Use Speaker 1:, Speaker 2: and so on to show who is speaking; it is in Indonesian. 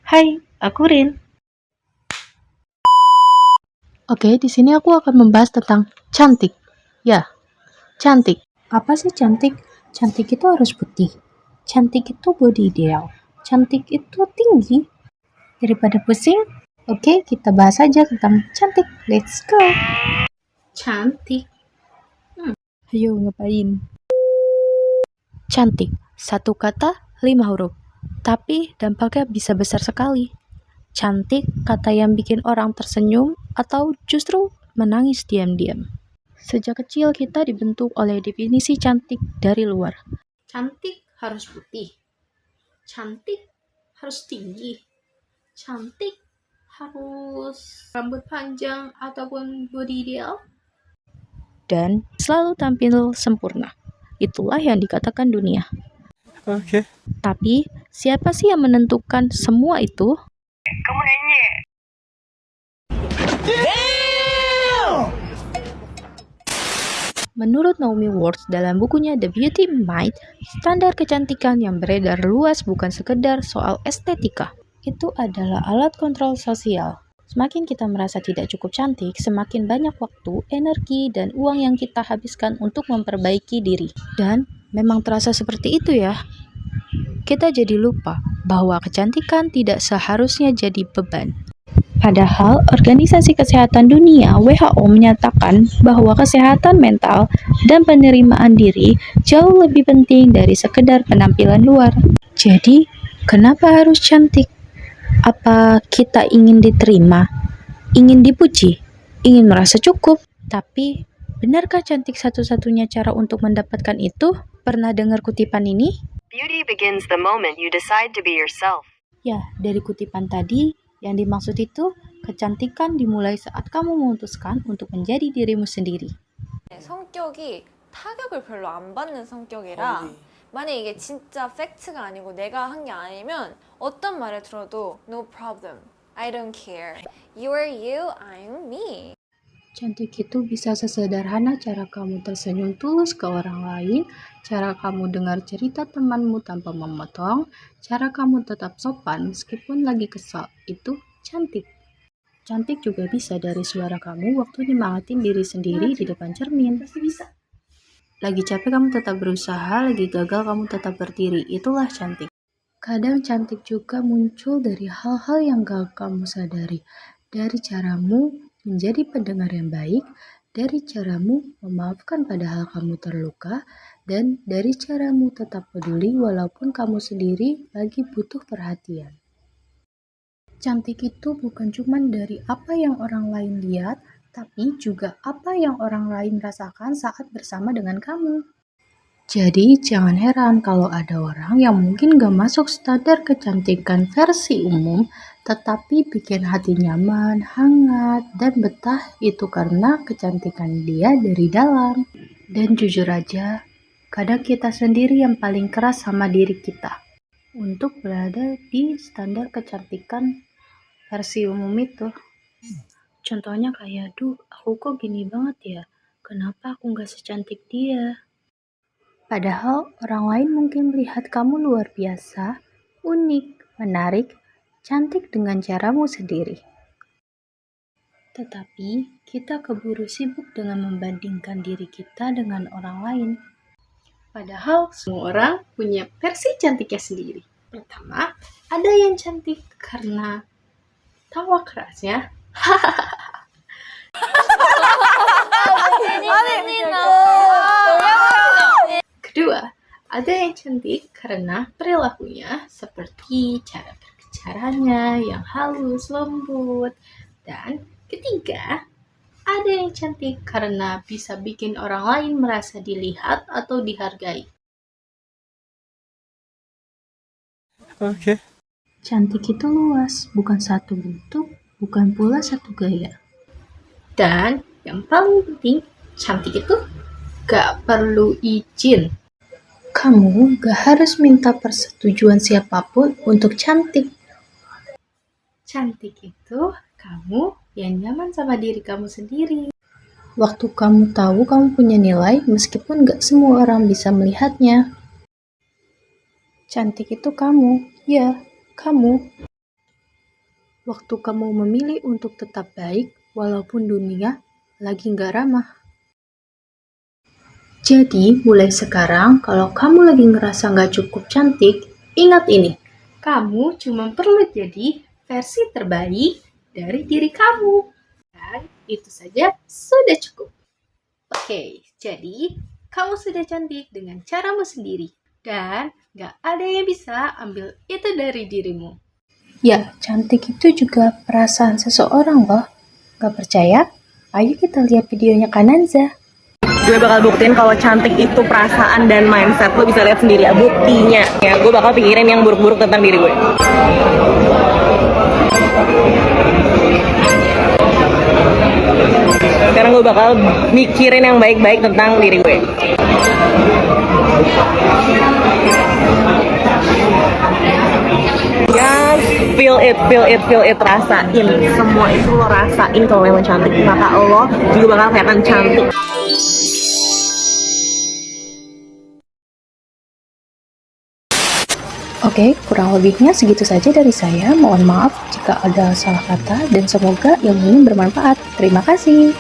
Speaker 1: Hai, aku Rin. Oke, di sini aku akan membahas tentang cantik. Ya, cantik. Apa sih cantik? Cantik itu harus putih. Cantik itu body ideal. Cantik itu tinggi. Daripada pusing, oke, kita bahas aja tentang cantik. Let's go. Cantik. Ayo, ngapain? Cantik. Satu kata, 5 huruf. Tapi dampaknya bisa besar sekali. Cantik, kata yang bikin orang tersenyum atau justru menangis diam-diam. Sejak kecil kita dibentuk oleh definisi cantik dari luar. Cantik harus putih. Cantik harus tinggi. Cantik harus rambut panjang ataupun body ideal. Dan selalu tampil sempurna. Itulah yang dikatakan dunia.
Speaker 2: Oke.
Speaker 1: Tapi, siapa sih yang menentukan semua itu?
Speaker 2: Kamu nanya.
Speaker 1: Menurut Naomi Watts dalam bukunya The Beauty Myth, standar kecantikan yang beredar luas bukan sekedar soal estetika. Itu adalah alat kontrol sosial. Semakin kita merasa tidak cukup cantik, semakin banyak waktu, energi, dan uang yang kita habiskan untuk memperbaiki diri. Dan memang terasa seperti itu ya. Kita jadi lupa bahwa kecantikan tidak seharusnya jadi beban. Padahal Organisasi Kesehatan Dunia (WHO) menyatakan bahwa kesehatan mental dan penerimaan diri jauh lebih penting dari sekedar penampilan luar. Jadi, kenapa harus cantik? Apa kita ingin diterima? Ingin dipuji? Ingin merasa cukup? Tapi, benarkah cantik satu-satunya cara untuk mendapatkan itu? Pernah dengar kutipan ini?
Speaker 3: Beauty begins the moment you decide to be yourself.
Speaker 1: Ya, dari kutipan tadi, yang dimaksud itu, kecantikan dimulai saat kamu memutuskan untuk menjadi dirimu sendiri.
Speaker 4: 성격이 타격을 별로 안 받는 성격이라 만약에 이게 진짜 팩트가 아니고 내가 한 게 아니면 어떤 말을 들어도 no problem, I don't care, you are you, I'm me.
Speaker 1: Cantik itu bisa sesederhana cara kamu tersenyum tulus ke orang lain, cara kamu dengar cerita temanmu tanpa memotong, cara kamu tetap sopan meskipun lagi kesal. Itu cantik. Cantik juga bisa dari suara kamu waktu nyemangatin diri sendiri di depan cermin. Lagi capek kamu tetap berusaha, lagi gagal kamu tetap berdiri. Itulah cantik. Kadang cantik juga muncul dari hal-hal yang gak kamu sadari. Dari caramu menjadi pendengar yang baik, dari caramu memaafkan padahal kamu terluka, dan dari caramu tetap peduli walaupun kamu sendiri lagi butuh perhatian. Cantik itu bukan cuma dari apa yang orang lain lihat, tapi juga apa yang orang lain rasakan saat bersama dengan kamu. Jadi jangan heran kalau ada orang yang mungkin gak masuk standar kecantikan versi umum, tetapi bikin hati nyaman, hangat, dan betah itu karena kecantikan dia dari dalam. Dan jujur aja, kadang kita sendiri yang paling keras sama diri kita untuk berada di standar kecantikan versi umum itu. Contohnya kayak, duh aku kok gini banget ya, kenapa aku gak secantik dia? Padahal orang lain mungkin melihat kamu luar biasa, unik, menarik, cantik dengan caramu sendiri. Tetapi kita keburu sibuk dengan membandingkan diri kita dengan orang lain. Padahal semua orang punya versi cantiknya sendiri. Pertama, ada yang cantik karena tawa kerasnya. Kedua, ada yang cantik karena perilakunya seperti cara berbicaranya yang halus, lembut. Dan ketiga, ada yang cantik karena bisa bikin orang lain merasa dilihat atau dihargai.
Speaker 2: Oke.
Speaker 1: Cantik itu luas, bukan satu bentuk, bukan pula satu gaya. Dan yang paling penting, cantik itu gak perlu izin. Kamu gak harus minta persetujuan siapapun untuk cantik. Cantik itu kamu yang nyaman sama diri kamu sendiri. Waktu kamu tahu kamu punya nilai meskipun gak semua orang bisa melihatnya. Cantik itu kamu, ya, kamu. waktu kamu memilih untuk tetap baik walaupun dunia lagi nggak ramah. Jadi, mulai sekarang, kalau kamu lagi ngerasa nggak cukup cantik, ingat ini, kamu cuma perlu jadi versi terbaik dari diri kamu. Dan itu saja sudah cukup. Oke, jadi kamu sudah cantik dengan caramu sendiri. Dan nggak ada yang bisa ambil itu dari dirimu. Ya, cantik itu juga perasaan seseorang loh. Nggak percaya? Ayo kita lihat videonya Kananza.
Speaker 5: Gue bakal buktiin kalau cantik itu perasaan dan mindset. Lo bisa lihat sendiri ya buktinya. Ya, gue bakal pikirin yang buruk-buruk tentang diri gue. Sekarang gue bakal mikirin yang baik-baik tentang diri gue. Ya, feel it, rasain. Semua itu lo rasain kalau memang cantik. Maka lo juga bakal kelihatan cantik.
Speaker 1: Oke, kurang lebihnya segitu saja dari saya. Mohon maaf jika ada salah kata dan semoga ilmu ini bermanfaat. Terima kasih.